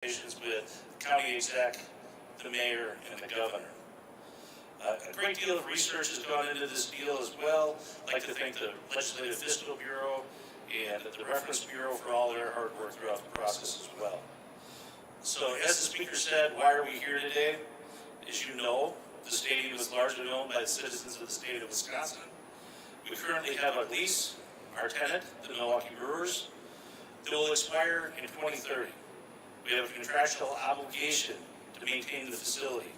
with the county exec, the mayor, and the governor. A great deal of research has gone into this deal as well. I'd like to thank the Legislative Fiscal Bureau and the Reference Bureau for all their hard work throughout the process as well. So as the speaker said, why are we here today? As you know, the stadium is largely owned by the citizens of the state of Wisconsin. We currently have a lease, our tenant, the Milwaukee Brewers, that will expire in 2030. We have a contractual obligation to maintain the facility.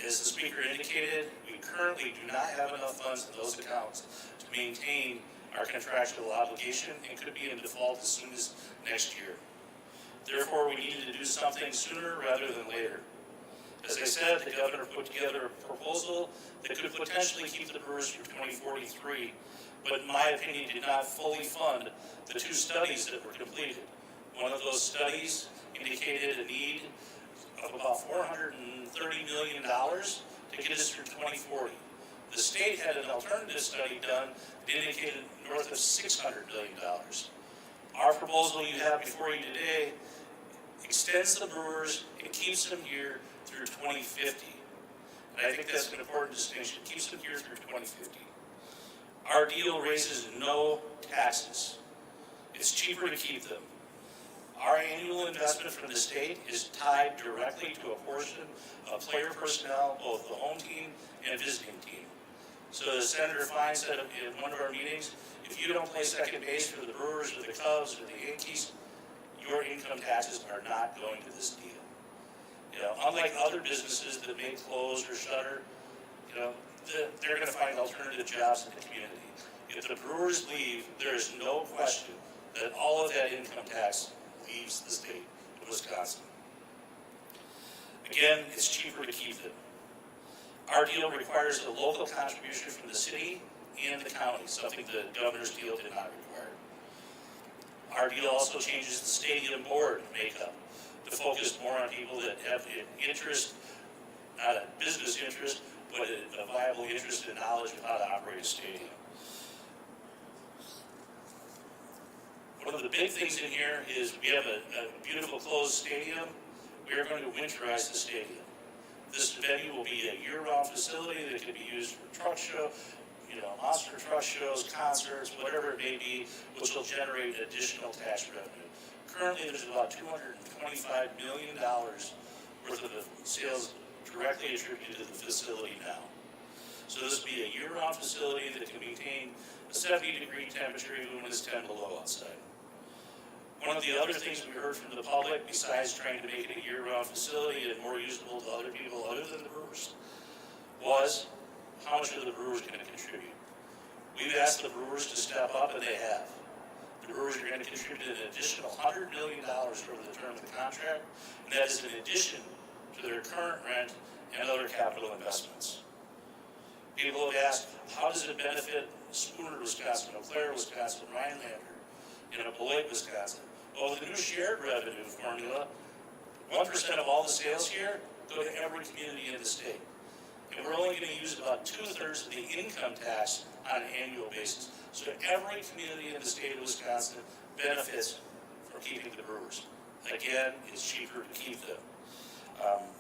As the speaker indicated, we currently do not have enough funds in those accounts to maintain our contractual obligation and could be in default as soon as next year. Therefore, we needed to do something sooner rather than later. As I said, the governor put together a proposal that could potentially keep the Brewers through 2043, but in my opinion did not fully fund the two studies that were completed. One of those studies indicated a need of about $430 million to get us through 2040. The state had an alternative study done that indicated north of $600 million. Our proposal you have before you today extends the Brewers and keeps them here through 2050. And I think that's an important distinction. It keeps them here through 2050. Our deal raises no taxes. It's cheaper to keep them. Our annual investment from the state is tied directly to a portion of player personnel, both the home team and visiting team. So as Senator Fine said in one of our meetings, if you don't play second base for the Brewers or the Cubs or the Yankees, your income taxes are not going to this deal. You know, unlike other businesses that may close or shutter, you know, they're going to find alternative jobs in the community. If the Brewers leave, there is no question that all of that income tax leaves the state of Wisconsin. Again, it's cheaper to keep them. Our deal requires a local contribution from the city and the county, something the governor's deal did not require. Our deal also changes the stadium board makeup to focus more on people that have an interest, not a business interest, but a viable interest and knowledge of how to operate a stadium. One of the big things in here is we have a beautiful closed stadium. We are going to winterize the stadium. This venue will be a year-round facility that can be used for truck show, monster truck shows, concerts, whatever it may be, which will generate additional tax revenue. Currently, there's about $225 million worth of the sales directly attributed to the facility now. So this will be a year-round facility that can maintain a 70-degree temperature even when it's 10 below outside. One of the other things we heard from the public, besides trying to make it a year-round facility and more usable to other people other than the Brewers, was how much are the Brewers going to contribute? We've asked the Brewers to step up, and they have. The Brewers are going to contribute an additional $100 million over the term of the contract, and that is in addition to their current rent and other capital investments. People have asked, how does it benefit Spooner, Wisconsin, Eau Claire, Wisconsin, Rhinelander, Beloit, Wisconsin? Well, with the new shared revenue formula, 1% of all the sales here go to every community in the state. And we're only going to use about 2/3 of the income tax on an annual basis. So every community in the state of Wisconsin benefits from keeping the Brewers. Again, it's cheaper to keep them.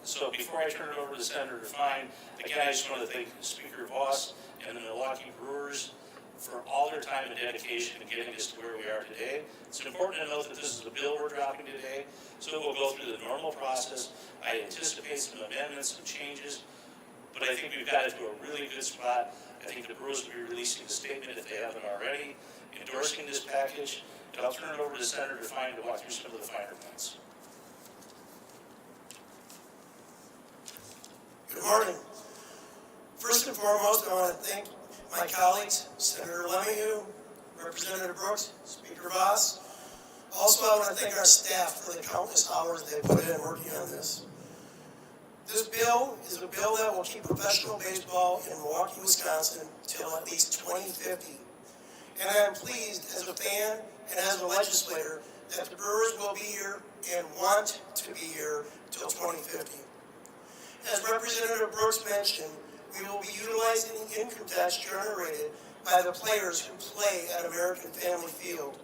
So before I turn it over to Senator Fine, again, I just want to thank Speaker Voss and the Milwaukee Brewers for all their time and dedication in getting us to where we are today. It's important to note that this is a bill we're dropping today, so it will go through the normal process. I anticipate some amendments, some changes, but I think we've got it to a really good spot. I think the Brewers will be releasing a statement, if they haven't already, endorsing this package, and I'll turn it over to Senator Fine to walk through some of the finer points. Good morning. First and foremost, I want to thank my colleagues, Senator Lemieux, Representative Brooks, Speaker Voss. Also, I want to thank our staff for the countless hours they put in working on this. This bill is a bill that will keep professional baseball in Milwaukee, Wisconsin till at least 2050. And I am pleased as a fan and as a legislator that the Brewers will be here and want to be here till 2050. As Representative Brooks mentioned, we will be utilizing the income tax generated by the players who play at American Family Field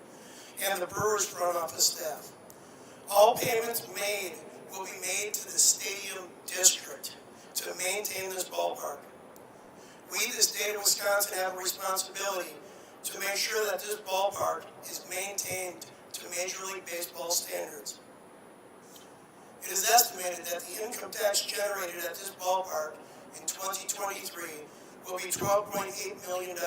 and the Brewers front office staff. All payments made will be made to the stadium district to maintain this ballpark. We, the state of Wisconsin, have a responsibility to make sure that this ballpark is maintained to Major League Baseball standards. It is estimated that the income tax generated at this ballpark in 2023 will be $12.8 million,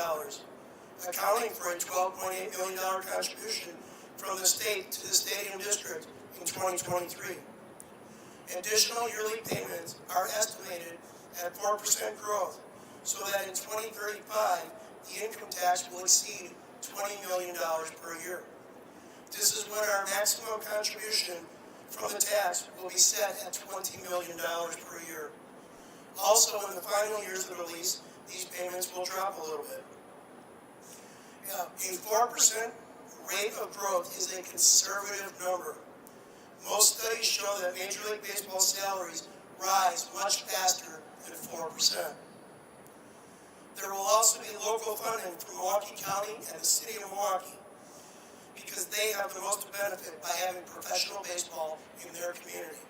accounting for a $12.8 million contribution from the state to the stadium district in 2023. Additional yearly payments are estimated at 4% growth, so that in 2035, the income tax will exceed $20 million per year. This is when our maximum contribution from the tax will be set at $20 million per year. Also, in the final years of the lease, these payments will drop a little bit. A 4% rate of growth is a conservative number. Most studies show that Major League Baseball salaries rise much faster than 4%. There will also be local funding from Milwaukee County and the City of Milwaukee, because they have the most benefit by having professional baseball in their community.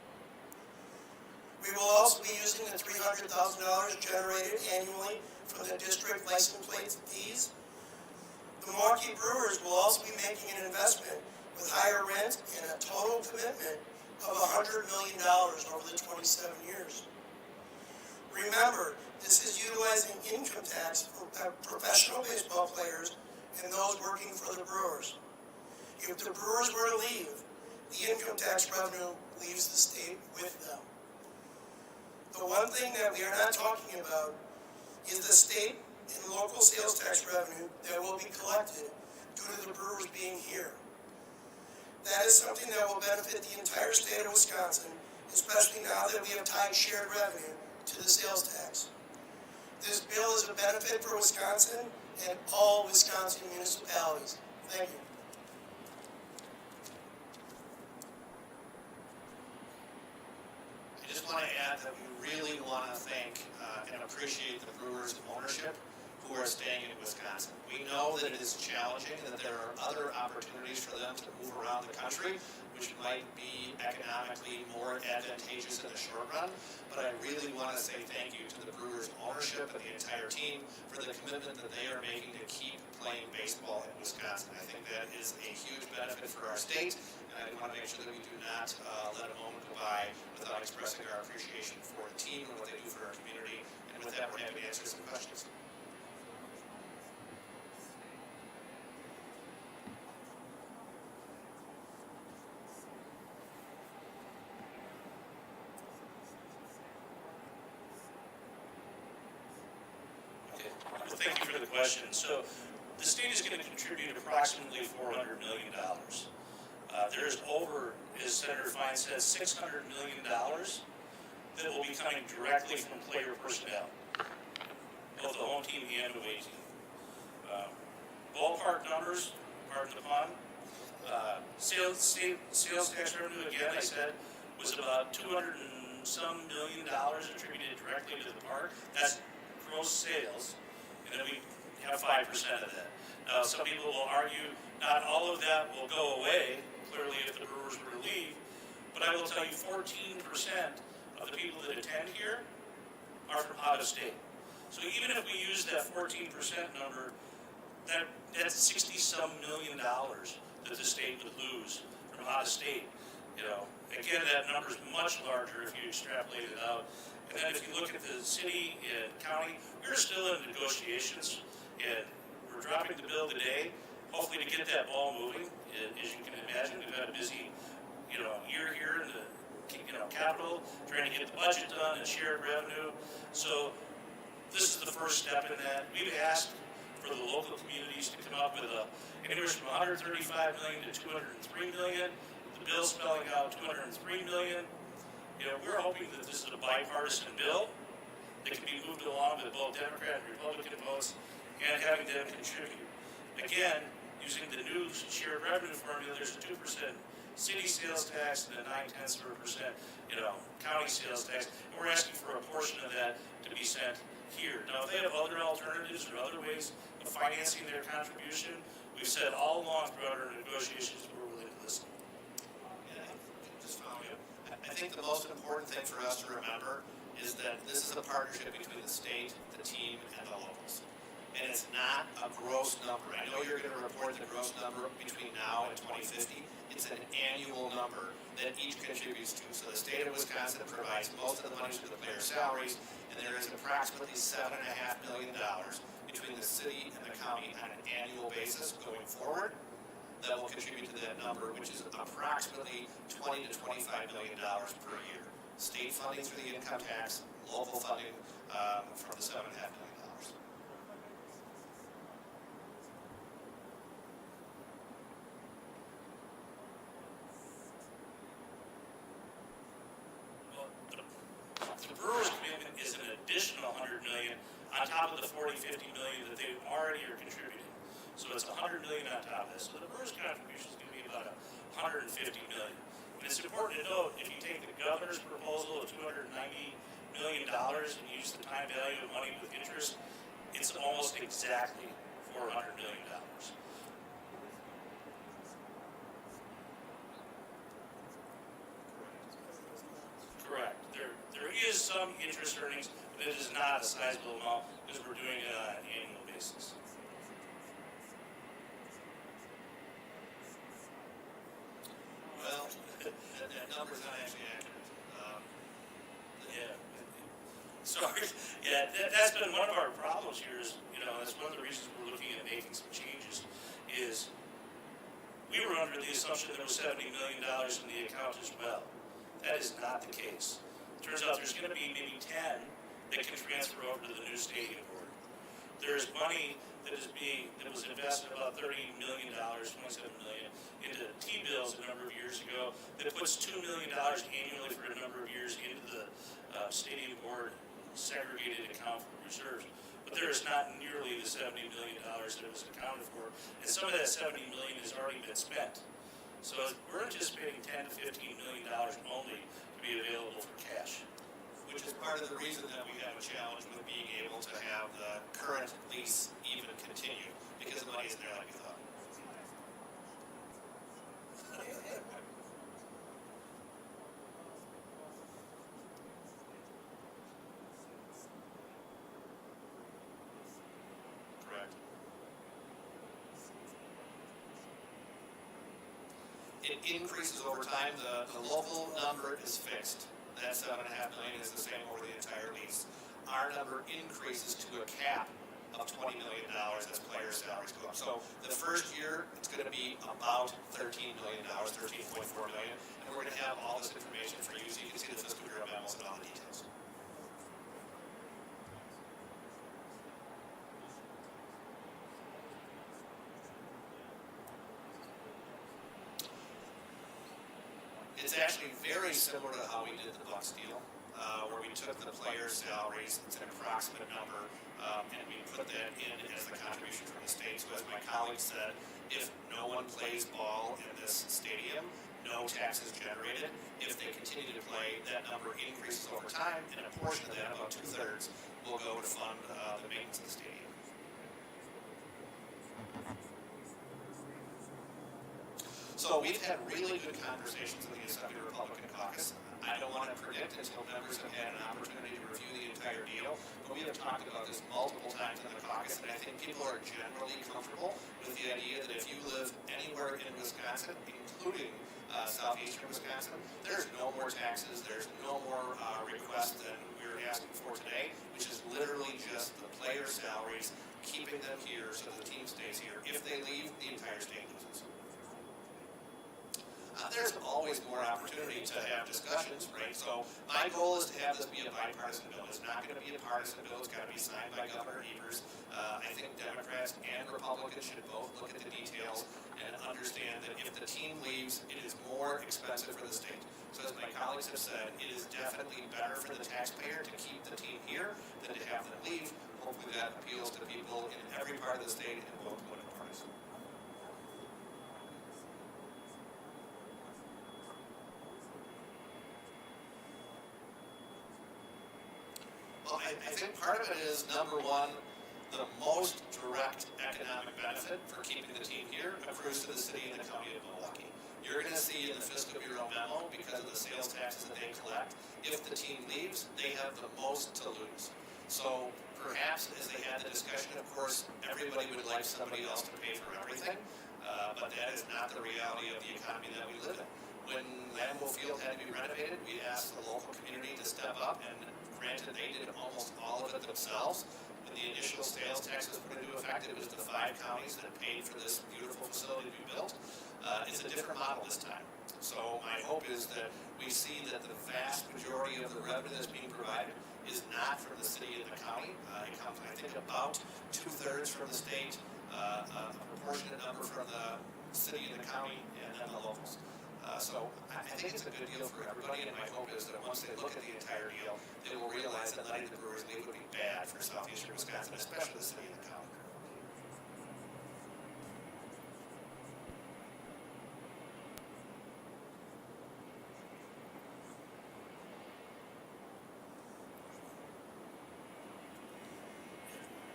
We will also be using the $300,000 generated annually from the district license plate fees. The Milwaukee Brewers will also be making an investment with higher rent and a total commitment of $100 million over the 27 years. Remember, this is utilizing income tax for professional baseball players and those working for the Brewers. If the Brewers were to leave, the income tax revenue leaves the state with them. The one thing that we are not talking about is the state and local sales tax revenue that will be collected due to the Brewers being here. That is something that will benefit the entire state of Wisconsin, especially now that we have tied shared revenue to the sales tax. This bill is a benefit for Wisconsin and all Wisconsin municipalities. Thank you. I just want to add that we really want to thank and appreciate the Brewers' ownership who are staying in Wisconsin. We know that it is challenging and that there are other opportunities for them to move around the country, which might be economically more advantageous in the short run. But I really want to say thank you to the Brewers' ownership and the entire team for the commitment that they are making to keep playing baseball in Wisconsin. I think that is a huge benefit for our state, and I want to make sure that we do not let a moment go by without expressing our appreciation for the team and what they do for our community. And with that, we're happy to answer some questions. Thank you for the question. So the state is going to contribute approximately $400 million. There's over, as Senator Fine says, $600 million that will be coming directly from player personnel, both the home team and the away team. Ballpark numbers, pardon the pun, sales tax revenue, again, I said, was about $200 and some million attributed directly to the park. That's gross sales. And then we have 5% of that. Now, some people will argue not all of that will go away, clearly, if the Brewers were to leave. But I will tell you 14% of the people that attend here are from out of state. So even if we use that 14% number, that's $60-some million that the state would lose from out of state. You know, again, that number is much larger if you extrapolate it out. And then if you look at the city and county, we're still in negotiations, and we're dropping the bill today, hopefully to get that ball moving. As you can imagine, we've had a busy, year here in the, Capitol, trying to get the budget done and shared revenue. So this is the first step in that. We've asked for the local communities to come up with anywhere from $135 million to $203 million. The bill's spelling out $203 million. We're hoping that this is a bipartisan bill that can be moved along with both Democrat and Republican votes and having them contribute. Again, using the new shared revenue formula, there's a 2% city sales tax and a 0.9%, county sales tax. And we're asking for a portion of that to be sent here. Now, if they have other alternatives or other ways of financing their contribution, we've said all along throughout our negotiations we're willing to listen. most important thing for us to remember is that this is a partnership between the state, the team, and the locals. And it's not a gross number. I know you're going to report the gross number between now and 2050. It's an annual number that each contributes to. So the state of Wisconsin provides most of the money to the player salaries, and there is approximately $7.5 million between the city and the county on an annual basis going forward that will contribute to that number, which is approximately $20 to $25 million per year. State funding through the income tax, local funding from the $7.5 million. The Brewers commitment is an additional $100 million on top of the $40-50 million that they already are contributing. So it's $100 million on top of this. So the Brewers contribution is going to be about $150 million. And it's important to note, if you take the governor's proposal of $290 million and use the time value of money with interest, it's almost exactly $400 million. Correct. There is some interest earnings, but it is not a sizable amount because we're doing it on an annual basis. Well, that number's not actually accurate. Yeah. Sorry. Yeah, that's been one of our problems here is, that's one of the reasons we're looking at making some changes is we were under the assumption there was $70 million in the account as well. That is not the case. Turns out there's going to be maybe 10 that can transfer over to the new stadium board. There's money that was invested about $30 million, $27 million, into T-bills a number of years ago that puts $2 million annually for a number of years into the stadium board segregated account for reserves. But there is not nearly the $70 million that was accounted for, and some of that $70 million has already been spent. So we're anticipating $10 to $15 million only to be available for cash. Which is part of the reason that we have a challenge with being able to have the current lease even continue, because the money isn't there like we thought. Correct. It increases over time. The local number is fixed. That $7.5 million is the same over the entire lease. Our number increases to a cap of $20 million as player salaries go up. So the first year, it's going to be about $13 million, $13.4 million, and we're going to have all this information for you so you can see the fiscal bureau memos and all the details. It's actually very similar to how we did the Bucks deal, where we took the players' salaries, it's an approximate number, and we put that in as the contribution from the state. So as my colleague said, if no one plays ball in this stadium, no taxes generated. If they continue to play, that number increases over time, and a portion of that, about 2/3, will go to fund the maintenance of the stadium. So we've had really good conversations in the Assembly Republican Caucus. I don't want to predict until members have had an opportunity to review the entire deal, but we have talked about this multiple times in the caucus, and I think people are generally comfortable with the idea that if you live anywhere in Wisconsin, including southeastern Wisconsin, there's no more taxes, there's no more requests than we're asking for today, which is literally just the player salaries, keeping them here so the team stays here. If they leave, the entire state loses. There's always more opportunity to have discussions, right? So my goal is to have this be a bipartisan bill. It's not going to be a partisan bill. It's got to be signed by Governor Evers. I think Democrats and Republicans should both look at the details and understand that if the team leaves, it is more expensive for the state. So as my colleagues have said, it is definitely better for the taxpayer to keep the team here than to have them leave. Hopefully that appeals to people in every part of the state and both political parties. Well, I think part of it is, number one, the most direct economic benefit for keeping the team here accrues to the city and the county of Milwaukee. You're going to see in the fiscal bureau memo, because of the sales taxes that they collect, if the team leaves, they have the most to lose. So perhaps as they had the discussion, of course, everybody would like somebody else to pay for everything, but that is not the reality of the economy that we live in. When Lambeau Field had to be renovated, we asked the local community to step up, and granted, they did almost all of it themselves. When the initial sales tax was put into effect, it was the 5 counties that paid for this beautiful facility to be built. It's a different model this time. So my hope is that we see that the vast majority of the revenue that's being provided is not from the city and the county. It comes, I think, about 2/3 from the state, a proportionate number from the city and the county, and then the locals. So I think it's a good deal for everybody, and my hope is that once they look at the entire deal, they will realize that letting the Brewers leave would be bad for southeastern Wisconsin, especially the city and the county.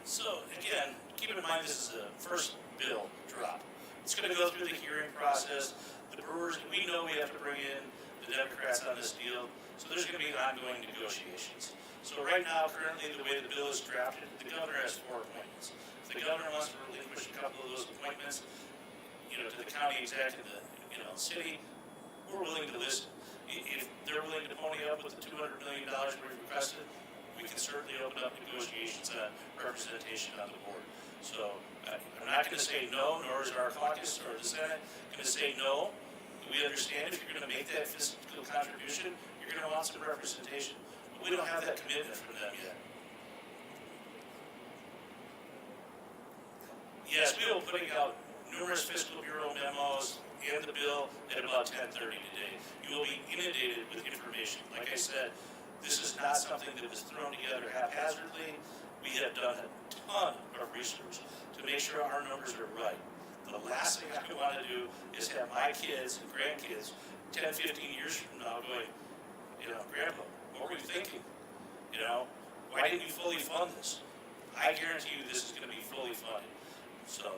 So again, keep in mind this is the first bill drop. It's going to go through the hearing process. The Brewers, we know we have to bring in the Democrats on this deal, so there's going to be ongoing negotiations. So right now, currently, the way the bill is drafted, the governor has 4 appointments. If the governor wants to relinquish a couple of those appointments, to the county exec and the, city, we're willing to listen. If they're willing to pony up with the $200 million we've requested, we can certainly open up negotiations on representation on the board. So I'm not going to say no, nor is our caucus or the Senate going to say no. We understand if you're going to make that fiscal contribution, you're going to want some representation. But we don't have that commitment from them yet. Yes, we will be putting out numerous fiscal bureau memos and the bill at about 10:30 today. You will be inundated with information. Like I said, this is not something that was thrown together haphazardly. We have done a ton of research to make sure our numbers are right. The last thing I want to do is have my kids and grandkids 10, 15 years from now going, Grandpa, what were you thinking? Why didn't you fully fund this? I guarantee you this is going to be fully funded. So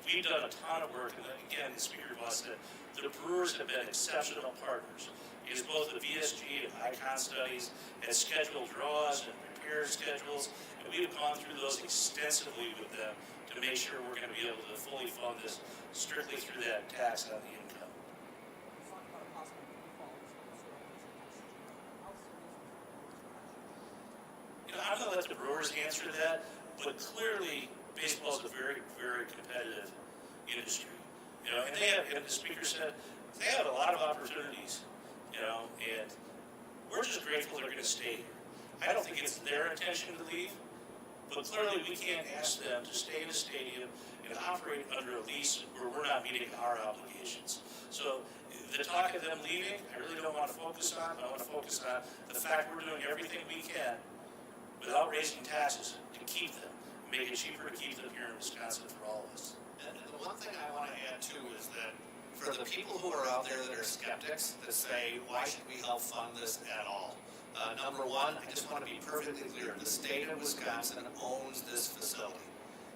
we've done a ton of work, and again, the Speaker Voss said, the Brewers have been exceptional partners. It is both the VSG and ICON studies and scheduled draws and repair schedules, and we have gone through those extensively with them to make sure we're going to be able to fully fund this strictly through that tax on the income. I'm going to let the Brewers answer that, but clearly baseball is a very, very competitive industry. And they have, and the speaker said, they have a lot of opportunities, and we're just grateful they're going to stay here. I don't think it's their intention to leave, but clearly we can't ask them to stay in a stadium and operate under a lease where we're not meeting our obligations. So the talk of them leaving, I really don't want to focus on. I want to focus on the fact we're doing everything we can without raising taxes to keep them, make it cheaper to keep them here in Wisconsin for all of us. And the one thing I want to add too is that for the people who are out there that are skeptics that say, why should we help fund this at all? Number one, I just want to be perfectly clear. The state of Wisconsin owns this facility.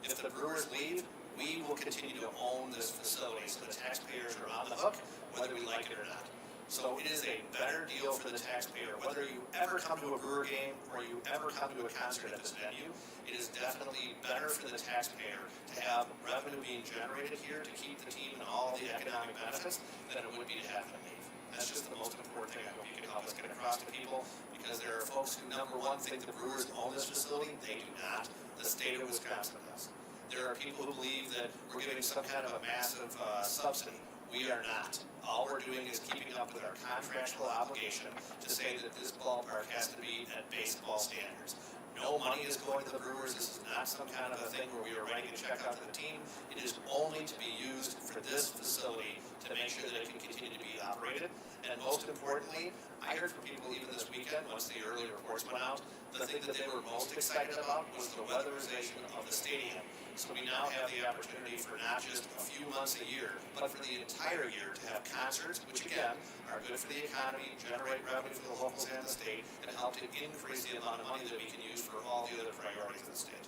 If the Brewers leave, we will continue to own this facility, so the taxpayers are on the hook, whether we like it or not. So it is a better deal for the taxpayer. Whether you ever come to a Brewer game or you ever come to a concert at this venue, it is definitely better for the taxpayer to have revenue being generated here to keep the team and all the economic benefits than it would be to have them leave. That's just the most important thing I hope you can help us get across to people, because there are folks who, number one, think the Brewers own this facility. They do not. The state of Wisconsin does. There are people who believe that we're giving some kind of a massive subsidy. We are not. All we're doing is keeping up with our contractual obligation to say that this ballpark has to be at baseball standards. No money is going to the Brewers. This is not some kind of a thing where we are writing a check out to the team. It is only to be used for this facility to make sure that it can continue to be operated. And most importantly, I heard from people even this weekend, once the early reports went out, the thing that they were most excited about was the weatherization of the stadium. So we now have the opportunity for not just a few months a year, but for the entire year to have concerts, which again, are good for the economy, generate revenue for the locals and the state, and help to increase the amount of money that we can use for all the other priorities of the state.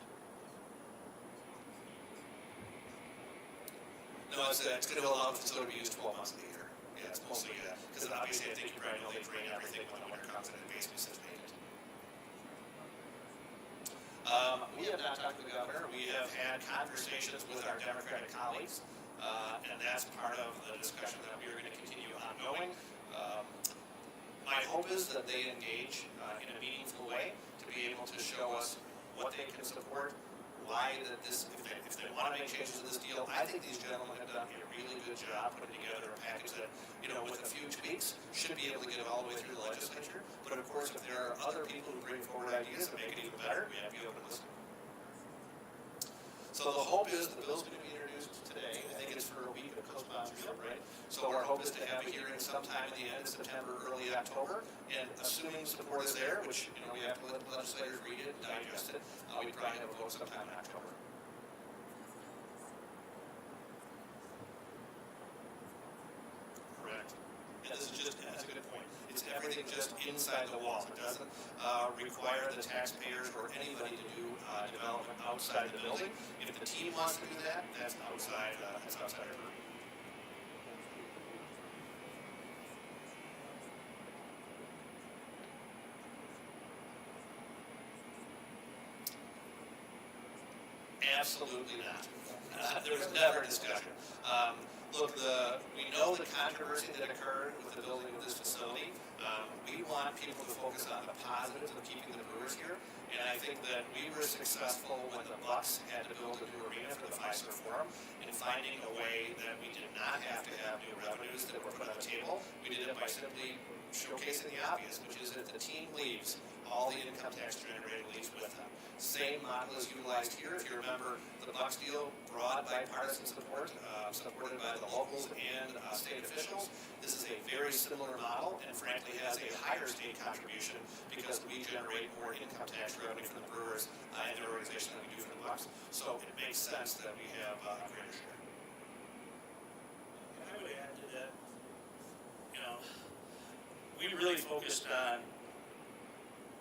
No, it's going to allow the facility to be used 12 months of the year. Yeah, it's mostly, because obviously I think you probably know they drain everything when the winter comes. ones that it basically sits vacant. We have not talked to the governor. We have had conversations with our Democratic colleagues, and that's part of the discussion that we are going to continue ongoing. My hope is that they engage in a meaningful way to be able to show us what they can support, why that this, if they want to make changes to this deal. I think these gentlemen have done a really good job putting together a package that, with a few tweaks, should be able to get it all the way through the legislature. But of course, if there are other people who bring forward ideas that make it even better, we have to be open to listen. So the hope is the bill's going to be introduced today. I think it's for a week of co-sponsorship, right? So our hope is to have a hearing sometime at the end of September, early October, and assuming support is there, which we have to let legislators read it and digest it, we probably have a vote sometime in October. Correct. And this is that's a good point. It's everything just inside the walls. It doesn't require the taxpayers or anybody to do development outside the building. If the team wants to do that, that's outside our purview. Absolutely not. There was never a discussion. Look, we know the controversy that occurred with the building of this facility. We want people to focus on the positives of keeping the Brewers here. And I think that we were successful when the Bucks had to build a new arena for the Fiserv Forum in finding a way that we did not have to have new revenues that were put on the table. We did it by simply showcasing the obvious, which is that the team leaves, all the income tax generated leaves with them. Same model is utilized here. If you remember, the Bucks deal, broad bipartisan support, supported by the locals and state officials. This is a very similar model and frankly has a higher state contribution because we generate more income tax revenue from the Brewers and their organization than we do from the Bucks. So it makes sense that we have a greater share. I would add to that, we really focused on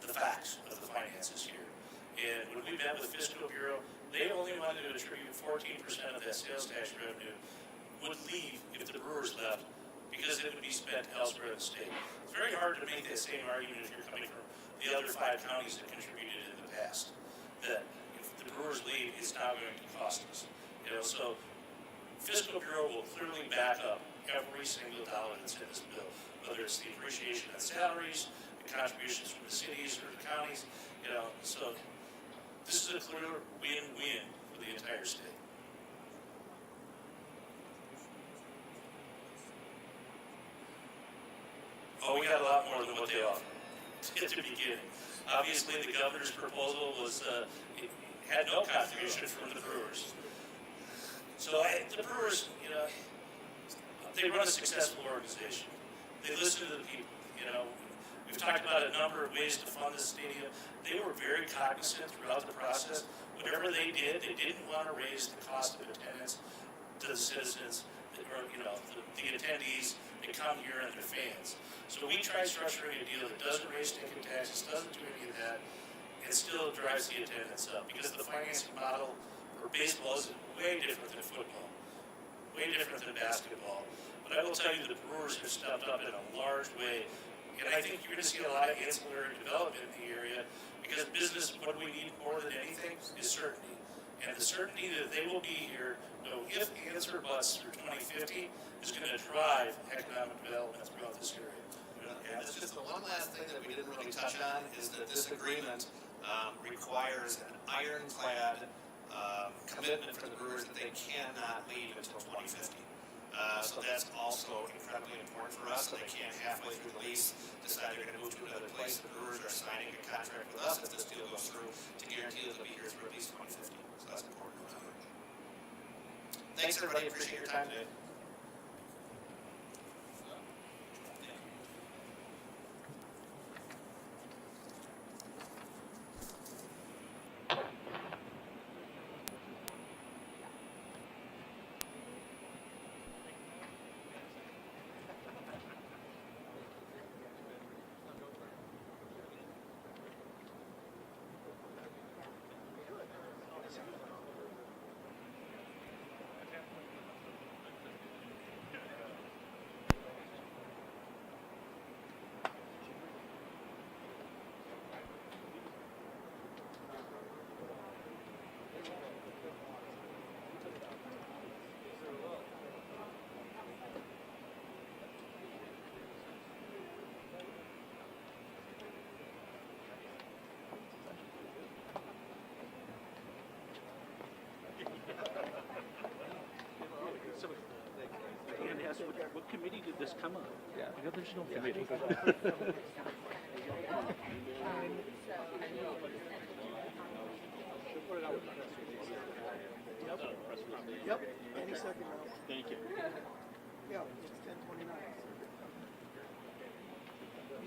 the facts of the finances here. And when we met with the Fiscal Bureau, they only wanted to attribute 14% of that sales tax revenue would leave if the Brewers left because it would be spent elsewhere in the state. It's very hard to make that same argument if you're coming from the other 5 counties that contributed in the past. That if the Brewers leave, it's now going to cost us. So Fiscal Bureau will clearly back up every single dollar that's in this bill, whether it's the appreciation of salaries, the contributions from the cities or the counties, so this is a clear win-win for the entire state. Oh, we got a lot more than what they offered at the beginning. Obviously, the governor's proposal was had no contribution from the Brewers. So the Brewers, they run a successful organization. They listen to the people. We've talked about a number of ways to fund this stadium. They were very cognizant throughout the process. Whatever they did, they didn't want to raise the cost of attendance to the citizens, or the attendees that come here and their fans. So we tried structuring a deal that doesn't raise ticket taxes, doesn't do any of that, and still drives the attendance up. Because the financing model for baseball is way different than football, way different than basketball. But I will tell you, the Brewers have stepped up in a large way. And I think you're going to see a lot of ancillary development in the area because business, what we need more than anything is certainty. And the certainty that they will be here, no ifs, ands, or buts through 2050 is going to drive economic development throughout this area. Yeah, that's just the one last thing that we didn't really touch on is that this agreement requires an ironclad commitment for the Brewers that they cannot leave until 2050. So that's also incredibly important for us. So they can't halfway through the lease decide they're going to move to another place. The Brewers are signing a contract with us if this deal goes through to guarantee that they'll be here through at least 2050. So that's important to remember. Thanks everybody. Appreciate your time today. come on. Yeah. I know there's no committee. Yep. Any second now. Thank you. Yeah, it's 10:29.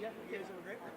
Yeah, you guys have a great one.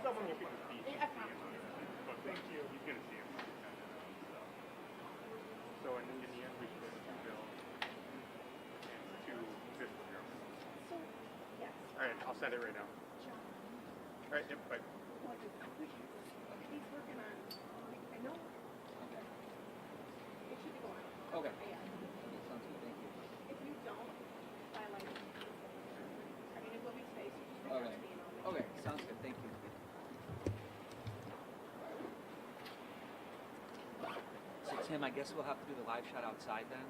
Someone will pick the speech. But thank you. He's going to see him. So in the end, we should have 2 bills and 2 fiscal bureaus. So, yes. All right, I'll send it right now. All right, yep, bye. He's working on, I know. It should be going on. Okay. Yeah. Sounds good, thank you. If you don't, I like it. I mean, it will be space. You just Okay. have to be in on it. Okay, sounds good, thank you. So Tim, I guess we'll have to do the live shot outside then?